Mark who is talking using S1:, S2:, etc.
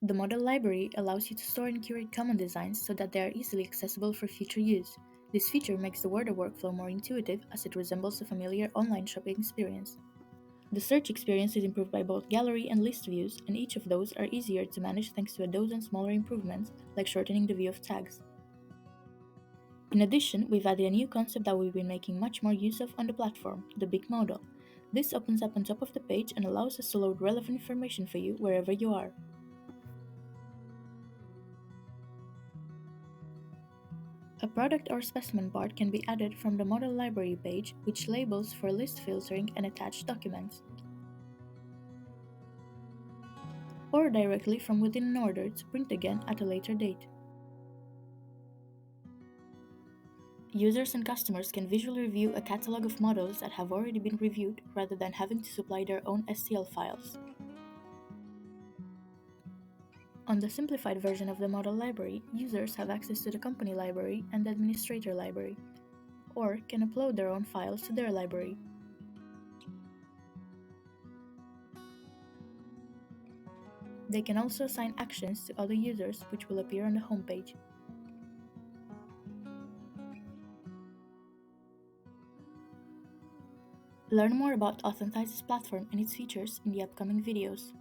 S1: The model library allows you to store and curate common designs so that they are easily accessible for future use. This feature makes the order workflow more intuitive as it resembles a familiar online shopping experience. The search experience is improved by both gallery and list views, and each of those are easier to manage thanks to a dozen smaller improvements, like shortening the view of tags. In addition, we've added a new concept that we've been making much more use of on the platform, the big modal. This opens up on top of the page and allows us to load relevant information for you wherever you are. A product or specimen part can be added from the model library page, which labels for list filtering and attached documents, or directly from within an order to print again at a later date. Users and customers can visually review a catalog of models that have already been reviewed rather than having to supply their own STL files. On the simplified version of the model library, users have access to the company library and the administrator library, or can upload their own files to their library. They can also assign actions to other users, which will appear on the homepage. Learn more about Authentise's platform and its features in the upcoming videos.